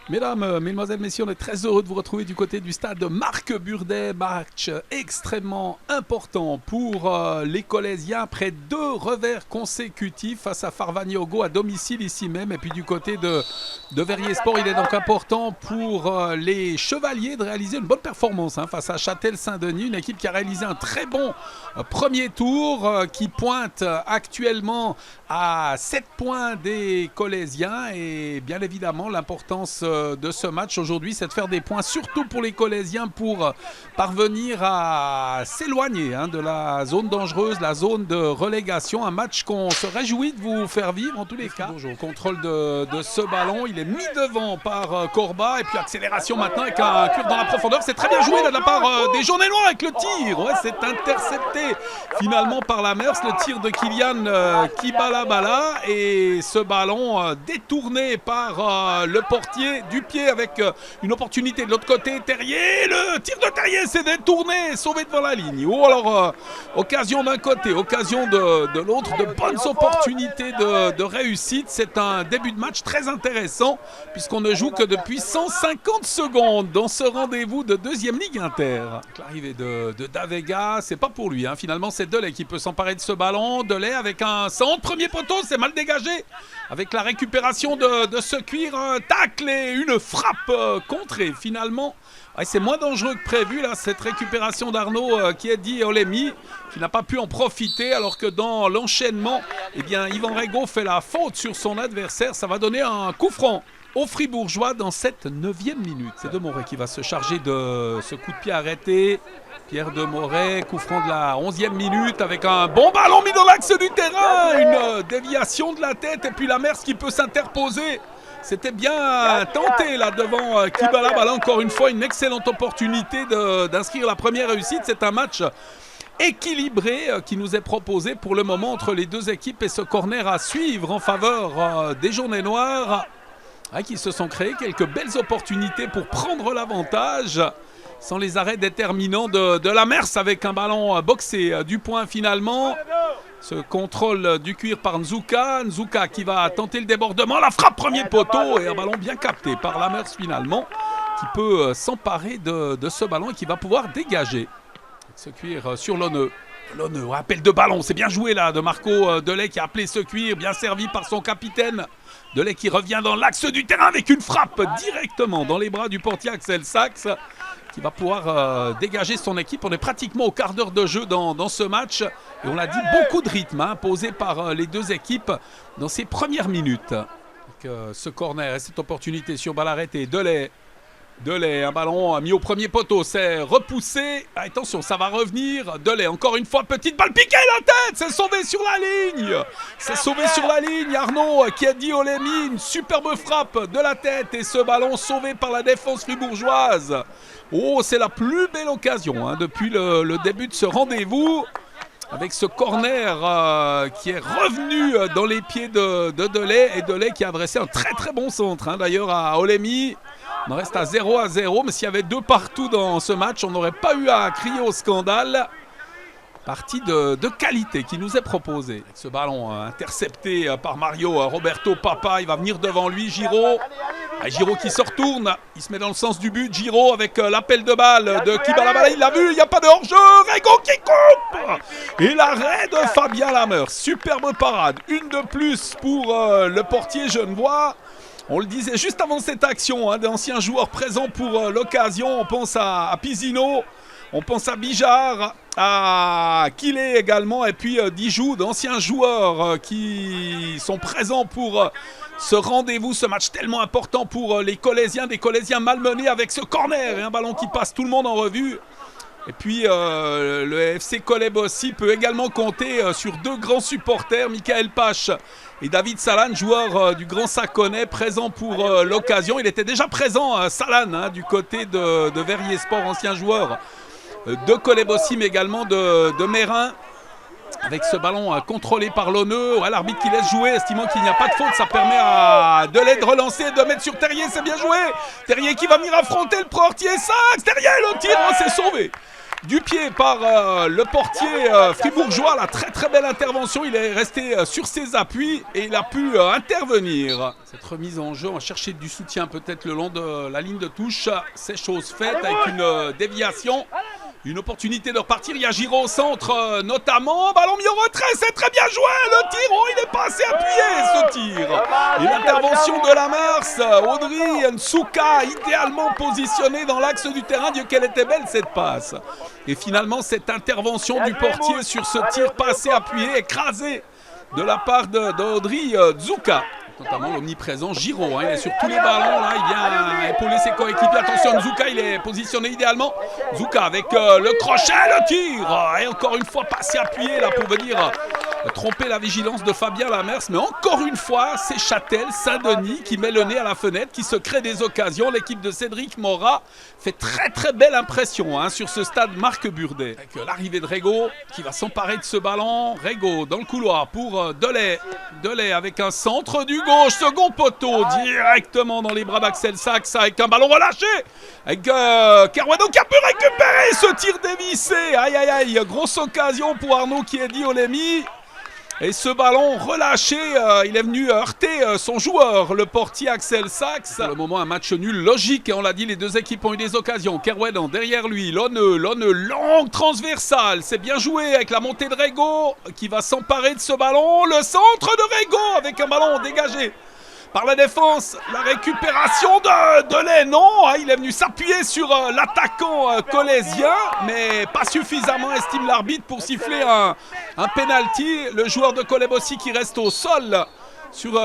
Mesdemoiselles, messieurs, on est très heureux de vous retrouver du côté du stade Marc Burdet. Match extrêmement important pour les Colaisiens après 2 revers consécutifs face à Farvaniogo à domicile ici même. Et puis du côté de Verrier Sport, il est donc important pour les Chevaliers de réaliser une bonne performance face à Châtel-Saint-Denis. Une équipe qui a réalisé un très bon premier tour, qui pointe actuellement à 7 points des Colaisiens. Et bien évidemment, l'importance de ce match aujourd'hui, c'est de faire des points, surtout pour les Colaisiens, pour parvenir à s'éloigner de la zone dangereuse, la zone de relégation. Un match qu'on se réjouit de vous faire vivre en tous les cas. Au contrôle de ce ballon, il est mis devant par Corba, et puis accélération maintenant avec un cuir dans la profondeur. C'est très bien joué là, de la part des jaunes et noirs avec le tir. Ouais, c'est intercepté finalement par la Mers, le tir de Kylian Kibalabala, et ce ballon détourné par le portier du pied avec une opportunité de l'autre côté. Terrier, le tir de Terrier s'est détourné, sauvé devant la ligne. Ou alors occasion d'un côté, occasion de l'autre, de bonnes opportunités de réussite. C'est un début de match très intéressant puisqu'on ne joue que depuis 150 secondes dans ce rendez-vous de deuxième Ligue Inter. L'arrivée de Davega, c'est pas pour lui. Finalement, c'est Delay qui peut s'emparer de ce ballon. Delay avec un centre, premier poteau, c'est mal dégagé. Avec la récupération de ce cuir, un tacle et une frappe contrée finalement. Ouais, c'est moins dangereux que prévu là, cette récupération d'Arnaud qui est dit Olemi, qui n'a pas pu en profiter, alors que dans l'enchaînement, Yvan Rego fait la faute sur son adversaire. Ça va donner un coup franc aux Fribourgeois dans cette 9e minute. C'est Demoré qui va se charger de ce coup de pied arrêté. Pierre Demoré, coup franc de la 11e minute avec un bon ballon mis dans l'axe du terrain. Une déviation de la tête et puis la Mers qui peut s'interposer. C'était bien tenté là devant Kibalabala. Encore une fois, une excellente opportunité d'inscrire la première réussite. C'est un match équilibré qui nous est proposé pour le moment entre les deux équipes, et ce corner à suivre en faveur des jaunes et noirs qui se sont créés quelques belles opportunités pour prendre l'avantage sans les arrêts déterminants de la Mers avec un ballon boxé du point finalement. Ce contrôle du cuir par Nzouka. Nzouka qui va tenter le débordement. La frappe premier poteau et un ballon bien capté par la Mers finalement, qui peut s'emparer de ce ballon et qui va pouvoir dégager. Ce cuir sur Lonneux. Lonneux, appel de ballon. C'est bien joué là de Marco Delay qui a appelé ce cuir. Bien servi par son capitaine. Delay qui revient dans l'axe du terrain avec une frappe directement dans les bras du portier Axel Sachs, qui va pouvoir dégager son équipe. On est pratiquement au quart d'heure de jeu dans ce match. Et on l'a dit, beaucoup de rythme posé par les deux équipes dans ces premières minutes. Donc, ce corner et cette opportunité sur balle arrêtée. Delay, un ballon mis au premier poteau, c'est repoussé. Attention, ça va revenir. Delay, encore une fois, petite balle piquée la tête. C'est sauvé sur la ligne. C'est sauvé sur la ligne. Arnaud qui a dit Olemi, une superbe frappe de la tête. Et ce ballon sauvé par la défense fribourgeoise. Oh, c'est la plus belle occasion depuis le début de ce rendez-vous. Avec ce corner qui est revenu dans les pieds de Delay. Et Delay qui a adressé un très très bon centre d'ailleurs à Olemi. On reste à 0-0, mais s'il y avait 2 partout dans ce match, on n'aurait pas eu à crier au scandale. Partie de qualité qui nous est proposée. Ce ballon intercepté par Mario Roberto Papa, il va venir devant lui, Giraud. Giraud qui se retourne, il se met dans le sens du but. Giraud avec l'appel de balle de Kibalabala, il l'a vu, il n'y a pas de hors-jeu. Rego qui coupe. Et l'arrêt de Fabien Lameur, superbe parade. Une de plus pour le portier genevois. On le disait juste avant cette action, d'anciens joueurs présents pour l'occasion. On pense à Pizino, on pense à Bijard, à Kilé également, et puis Dijou, d'anciens joueurs qui sont présents pour ce rendez-vous, ce match tellement important pour les Colaisiens, des Colaisiens malmenés avec ce corner et un ballon qui passe tout le monde en revue. Et puis le FC Coleb aussi peut également compter sur 2 grands supporters, Michael Pache et David Salan, joueur du Grand Saconnet, présent pour l'occasion. Il était déjà présent, Salan, du côté de Verrier Sport, ancien joueur de Coleb aussi, mais également de Mérin. Avec ce ballon contrôlé par Lonneux, l'arbitre qui laisse jouer, estimant qu'il n'y a pas de faute, ça permet à Delay de relancer, de mettre sur Terrier, c'est bien joué. Terrier qui va venir affronter le portier Sachs. Terrier, le tir, c'est sauvé. du pied par le portier fribourgeois. La très belle intervention. Il est resté sur ses appuis et il a pu intervenir. Cette remise en jeu, on va chercher du soutien peut-être le long de la ligne de touche. C'est chose faite avec une déviation. Une opportunité de repartir. Il y a Giraud au centre notamment. Ballon mis au retrait. C'est très bien joué. Le tir, oh, il n'est pas assez appuyé ce tir. Et l'intervention de Lamers. Audrey Nsouka idéalement positionnée dans l'axe du terrain. Dieu qu'elle était belle cette passe. Et finalement cette intervention du portier sur ce tir pas assez appuyé, écrasé de la part d'Audrey Nsouka. Notamment l'omniprésent Giraud, il est sur tous les ballons, là, il vient épauler ses coéquipiers. Attention, Nsouka, il est positionné idéalement. Nsouka avec le crochet, le tir. Et encore une fois, pas assez appuyé là pour venir tromper la vigilance de Fabien Lamers. Mais encore une fois, c'est Châtel Saint-Denis qui met le nez à la fenêtre, qui se crée des occasions. L'équipe de Cédric Morat fait très belle impression sur ce stade Marc Burdet. Avec l'arrivée de Rego qui va s'emparer de ce ballon. Rego dans le couloir pour Delay. Delay avec un centre du gauche, second poteau, directement dans les bras d'Axel Sachs avec un ballon relâché. Avec Kerwado qui a pu récupérer ce tir dévissé. Aïe, grosse occasion pour Arnaud Kiedi Olemi. Et ce ballon relâché, il est venu heurter son joueur, le portier Axel Sachs. Pour le moment, un match nul logique. Et on l'a dit, les deux équipes ont eu des occasions. Kerwedan derrière lui, Lonne longue transversale. C'est bien joué avec la montée de Rego qui va s'emparer de ce ballon. Le centre de Rego avec un ballon dégagé par la défense, la récupération de Delay, non, il est venu s'appuyer sur l'attaquant colésien, mais pas suffisamment, estime l'arbitre, pour siffler un penalty. Le joueur de Coleb aussi qui reste au sol sur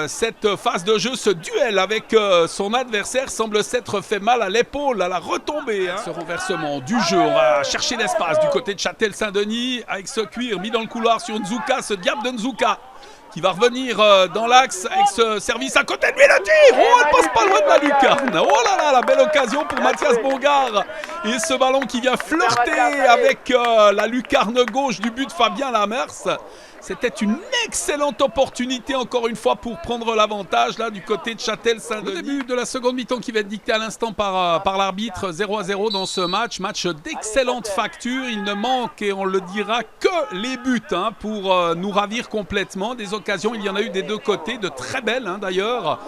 cette phase de jeu. Ce duel avec son adversaire semble s'être fait mal à l'épaule, à la retombée. Ce renversement du jeu, on va chercher l'espace du côté de Châtel Saint-Denis avec ce cuir mis dans le couloir sur Nsouka, ce diable de Nsouka qui va revenir dans l'axe avec ce service à côté de lui, le tir. Oh, elle passe pas loin de la lucarne. Oh là là, la belle occasion pour Mathias Bongard. Et ce ballon qui vient flirter avec la lucarne gauche du but de Fabien Lamers. C'était une excellente opportunité, encore une fois, pour prendre l'avantage là du côté de Châtel Saint-Denis. Le début de la seconde mi-temps qui va être dicté à l'instant par l'arbitre, 0-0 dans ce match. Match d'excellente facture. Il ne manque, et on le dira, que les buts pour nous ravir complètement. Des occasions, il y en a eu des deux côtés, de très belles d'ailleurs.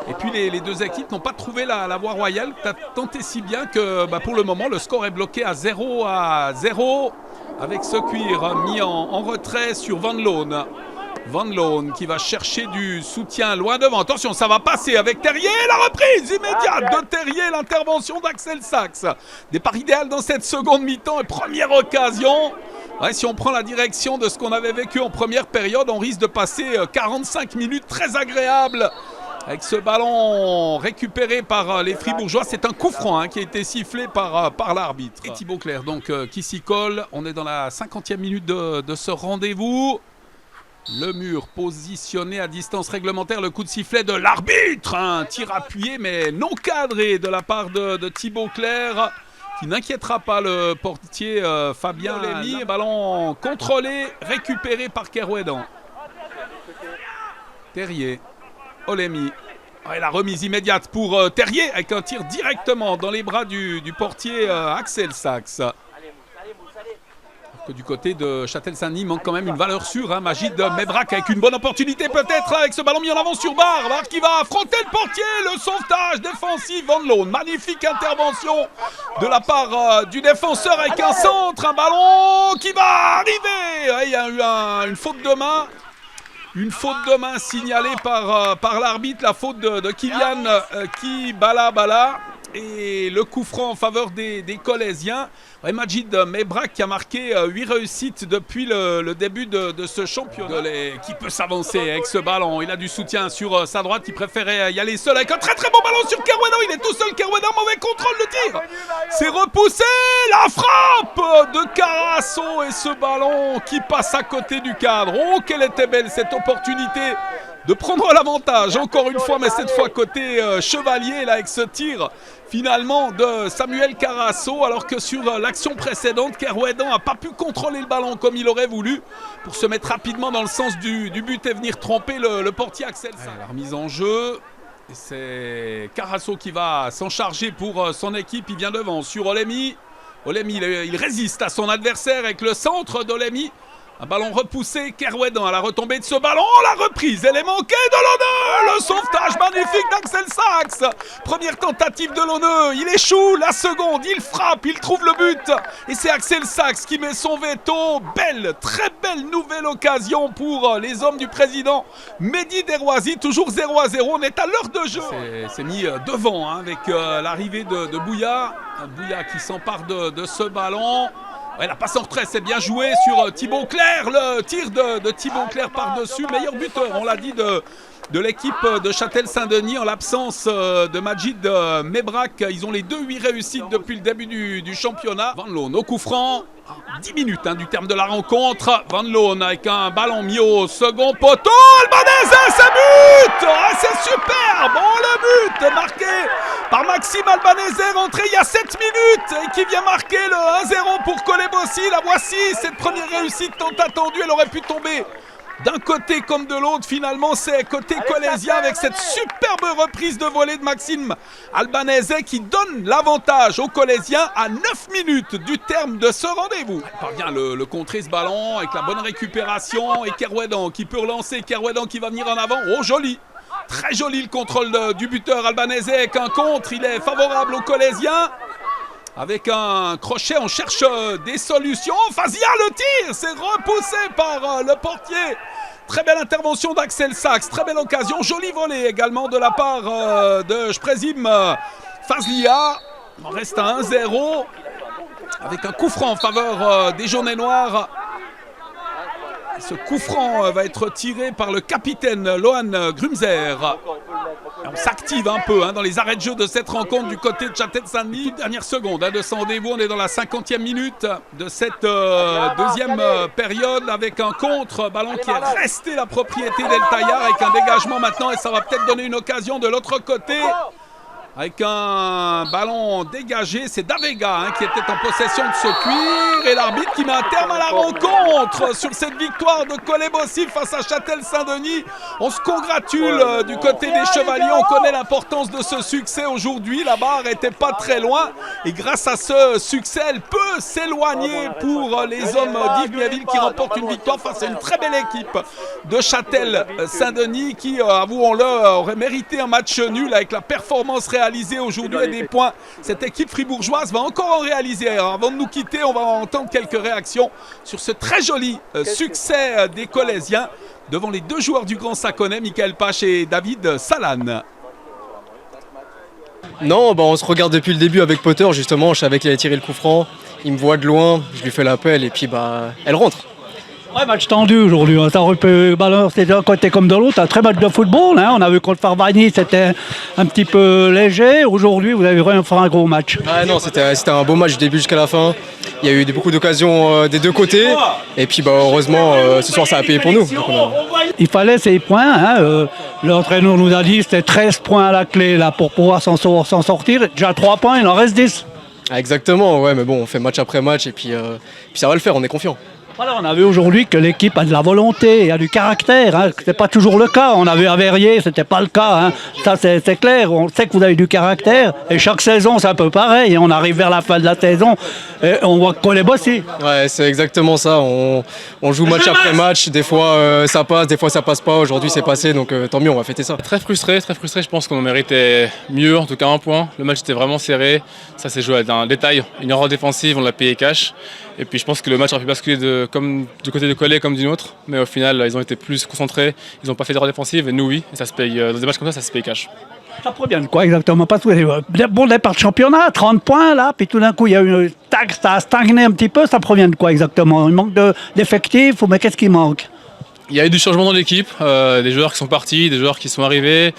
Et puis les deux équipes n'ont pas trouvé la voie royale, tant et si bien que pour le moment, le score est bloqué à 0-0. Avec ce cuir mis en retrait sur Van Loon. Van Loon qui va chercher du soutien loin devant. Attention, ça va passer avec Terrier. La reprise immédiate de Terrier. L'intervention d'Axel Sachs. Départ idéal dans cette seconde mi-temps et première occasion. Ouais, si on prend la direction de ce qu'on avait vécu en première période, on risque de passer 45 minutes très agréables. Avec ce ballon récupéré par les Fribourgeois, c'est un coup franc qui a été sifflé par l'arbitre. Et Thibaut Clerc donc qui s'y colle. On est dans la 50e minute de ce rendez-vous. Le mur positionné à distance réglementaire, le coup de sifflet de l'arbitre. Un tir appuyé mais non cadré de la part de Thibaut Clerc, qui n'inquiétera pas le portier Fabien Olemi. Ballon contrôlé, récupéré par Kerwedan. Terrier. Olemi. Et la remise immédiate pour Terrier avec un tir directement dans les bras du portier Axel Sachs. Que du côté de Châtel-Saint-Denis, manque quand même une valeur sûre. Magid Mebrac avec une bonne opportunité peut-être avec ce ballon mis en avant sur Barre. Barre qui va affronter le portier, le sauvetage défensif Van Loon. Magnifique intervention de la part du défenseur avec un centre, un ballon qui va arriver. Il y a eu une faute de main. Une faute de main signalée par l'arbitre, la faute de Kylian Bala. Et le coup franc en faveur des Colésiens. Ouais, Magid Mebrac qui a marqué 8 réussites depuis le début de ce championnat. Qui peut s'avancer avec ce ballon. Il a du soutien sur sa droite. Il préférait y aller seul avec un très bon ballon sur Kerwedan. Il est tout seul, Kerwedan. Mauvais contrôle de tir. C'est repoussé. La frappe de Carasso. Et ce ballon qui passe à côté du cadre. Oh, quelle était belle cette opportunité de prendre l'avantage, encore une fois, mais cette fois côté Chevalier, là, avec ce tir finalement de Samuel Carasso, alors que sur l'action précédente, Kerwedan n'a pas pu contrôler le ballon comme il aurait voulu pour se mettre rapidement dans le sens du but et venir tromper le portier Axel Sachs. La remise en jeu, et c'est Carasso qui va s'en charger pour son équipe. Il vient devant sur Olemi. Olemi, il résiste à son adversaire avec le centre d'Olemi. Un ballon repoussé, Kerouédan à la retombée de ce ballon, la reprise, elle est manquée de Lonneux, le sauvetage magnifique d'Axel Sachs. Première tentative de Lonneux, il échoue, la seconde, il frappe, il trouve le but. Et c'est Axel Sachs qui met son veto, belle, très belle nouvelle occasion pour les hommes du président Mehdi Derouazi, toujours 0-0, on est à l'heure de jeu. C'est mis devant hein, avec l'arrivée de Bouya, Bouya qui s'empare de ce ballon. Ouais, la passe en retrait, c'est bien joué sur Thibaut Clerc, le tir de Thibaut Clerc par-dessus, meilleur buteur, on l'a dit, de l'équipe de Châtel-Saint-Denis en l'absence de Majid Mebrak. Ils ont les 2-8 réussites depuis le début du championnat. Van Loon au coup franc, 10 minutes du terme de la rencontre. Van Loon avec un ballon mis au second poteau. Albanese, c'est but! Ah, c'est super! Bon, le but marqué par Maxime Albanese, rentré il y a 7 minutes et qui vient marquer le 1-0 pour Kolebossi. La voici, cette première réussite tant attendue, elle aurait pu tomber d'un côté comme de l'autre. Finalement, c'est côté colésien avec cette superbe reprise de volée de Maxime Albanese qui donne l'avantage aux Colésiens à 9 minutes du terme de ce rendez-vous. Il parvient le contrer ce ballon avec la bonne récupération et Kerouédan qui peut relancer. Kerouédan qui va venir en avant. Oh, joli! Très joli le contrôle du buteur Albanese avec un contre. Il est favorable aux Colésiens. Avec un crochet, on cherche des solutions. Fazia, le tir, c'est repoussé par le portier. Très belle intervention d'Axel Sachs, très belle occasion. Jolie volée également de la part de, je présume, Fazia. On reste à 1-0 avec un coup franc en faveur des jaunes et noirs. Ce coup franc va être tiré par le capitaine Lohan Grumzer. On s'active un peu dans les arrêts de jeu de cette rencontre du côté de Châtel-Saint-Denis. Dernière seconde de ce rendez-vous, on est dans la 50e minute de cette deuxième période avec un contre, ballon qui est resté la propriété d'El Taïar avec un dégagement maintenant et ça va peut-être donner une occasion de l'autre côté. Avec un ballon dégagé, c'est Davega qui était en possession de ce cuir et l'arbitre qui met un terme à la rencontre sur cette victoire de Kolebossi face à Châtel-Saint-Denis. On se congratule du côté des Chevaliers, on connaît l'importance de ce succès aujourd'hui. La barre n'était pas très loin et grâce à ce succès, elle peut s'éloigner pour les hommes d'Yves Miaville qui remportent une victoire face à une très belle équipe de Châtel-Saint-Denis qui, avouons-le, aurait mérité un match nul avec la performance réalisée aujourd'hui à des points. Cette équipe fribourgeoise va encore en réaliser. Alors, avant de nous quitter, on va entendre quelques réactions sur ce très joli succès des Colésiens devant les deux joueurs du Grand Saconnet, Michael Pache et David Salan. Non, on se regarde depuis le début avec Potter, justement. Je savais qu'il allait tirer le coup franc. Il me voit de loin, je lui fais l'appel et puis elle rentre. Ouais, match tendu aujourd'hui. Ça aurait pu balancer d'un côté comme de l'autre. Un très match de football. On a vu contre Farvani, c'était un petit peu léger. Aujourd'hui, vous avez vraiment fait un gros match. Ah non, c'était un beau match du début jusqu'à la fin. Il y a eu beaucoup d'occasions des deux côtés. Et puis heureusement, ce soir, ça a payé pour nous. Il fallait ces points. L'entraîneur nous a dit que c'était 13 points à la clé là, pour pouvoir s'en sortir. Déjà 3 points, il en reste 10. Ah, exactement, ouais, mais bon, on fait match après match et puis ça va le faire, on est confiant. Voilà, on a vu aujourd'hui que l'équipe a de la volonté et a du caractère. Ce n'est pas toujours le cas. On a vu à Verrier, ce n'était pas le cas. Ça, c'est clair. On sait que vous avez du caractère. Et chaque saison, c'est un peu pareil. On arrive vers la fin de la saison et on voit que Kolebossi. Ouais, c'est exactement ça. On joue match après match. Des fois, ça passe, des fois, ça passe pas. Aujourd'hui, c'est passé. Donc, tant mieux, on va fêter ça. Très frustré. Je pense qu'on en méritait mieux, en tout cas un point. Le match était vraiment serré. Ça s'est joué à un détail. Une erreur défensive, on l'a payé cash. Et puis je pense que le match aurait pu basculer comme du côté de Collet comme du nôtre. Mais au final, ils ont été plus concentrés. Ils n'ont pas fait d'erreur défensive. Et nous, oui. Et ça se paye. Dans des matchs comme ça se paye cash. Ça provient de quoi exactement? Parce que bon départ de championnat, 30 points là, puis tout d'un coup il y a eu ça a stagné un petit peu. Ça provient de quoi exactement? Il manque d'effectifs, mais qu'est-ce qui manque? Il y a eu du changement dans l'équipe. Des joueurs qui sont partis, des joueurs qui sont arrivés.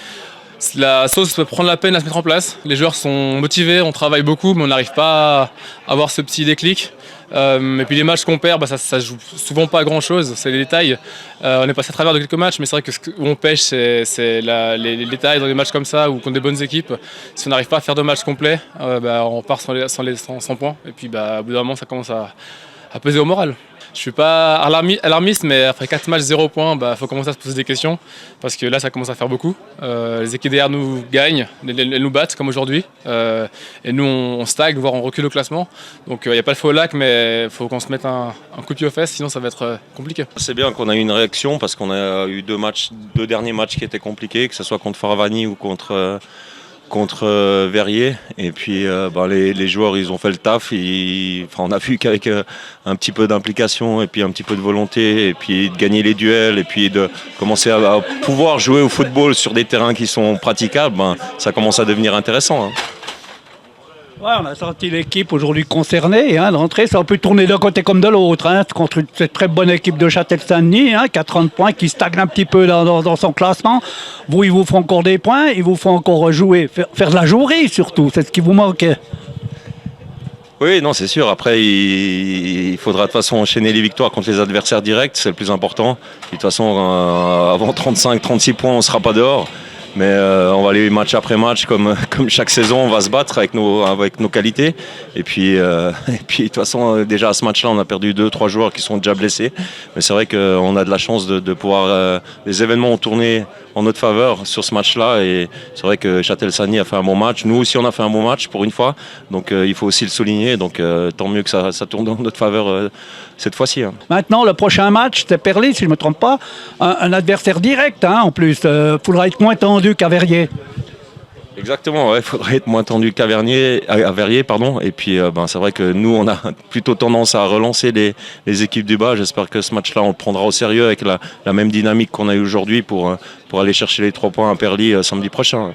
La sauce peut prendre la peine à se mettre en place. Les joueurs sont motivés, on travaille beaucoup, mais on n'arrive pas à avoir ce petit déclic. Et puis les matchs qu'on perd, ça joue souvent pas à grand chose, c'est les détails. On est passé à travers de quelques matchs, mais c'est vrai que où on pêche, c'est les détails dans des matchs comme ça ou contre des bonnes équipes. Si on n'arrive pas à faire de matchs complets, on part sans points. Et puis au bout d'un moment, ça commence à peser au moral. Je suis pas alarmiste, mais après 4 matchs, 0 points, faut commencer à se poser des questions. Parce que là, ça commence à faire beaucoup. Les équipes derrière nous gagnent, elles nous battent, comme aujourd'hui. Et nous, on stagne, voire on recule au classement. Donc il n'y a pas de feu au lac, mais il faut qu'on se mette un coup de pied aux fesses, sinon ça va être compliqué. C'est bien qu'on a eu une réaction parce qu'on a eu deux derniers matchs qui étaient compliqués, que ce soit contre Farvani ou contre Verrier. Et puis les joueurs, ils ont fait le taf. On a vu qu'avec un petit peu d'implication et puis un petit peu de volonté et puis de gagner les duels et puis de commencer à pouvoir jouer au football sur des terrains qui sont praticables, ça commence à devenir intéressant. Ouais, on a senti l'équipe aujourd'hui concernée. D'entrée, ça a pu tourner d'un côté comme de l'autre. Contre cette très bonne équipe de Châtel-Saint-Denis, qui a 30 points, qui stagne un petit peu dans son classement. Vous, ils vous font encore des points, ils vous font encore jouer, faire de la jouerie surtout. C'est ce qui vous manquait. Oui, non, c'est sûr. Après, il faudra de toute façon enchaîner les victoires contre les adversaires directs, c'est le plus important. Et de toute façon, avant 35-36 points, on ne sera pas dehors. Mais on va aller match après match, comme chaque saison, on va se battre avec nos qualités. Et puis, de toute façon, déjà à ce match-là, on a perdu 2-3 joueurs qui sont déjà blessés. Mais c'est vrai qu'on a de la chance de pouvoir... les événements ont tourné en notre faveur sur ce match-là. Et c'est vrai que Châtel-Saint-Denis a fait un bon match. Nous aussi, on a fait un bon match pour une fois. Donc il faut aussi le souligner. Donc tant mieux que ça tourne dans notre faveur cette fois-ci. Maintenant, le prochain match, c'est Perly, si je ne me trompe pas. Un adversaire direct, en plus. Il faudra être moins tendu qu'à Verrier. Exactement, il faudrait être moins tendu qu'à Verrier. Et puis c'est vrai que nous, on a plutôt tendance à relancer les équipes du bas. J'espère que ce match-là, on le prendra au sérieux avec la même dynamique qu'on a eu aujourd'hui pour aller chercher les 3 points à Perly samedi prochain.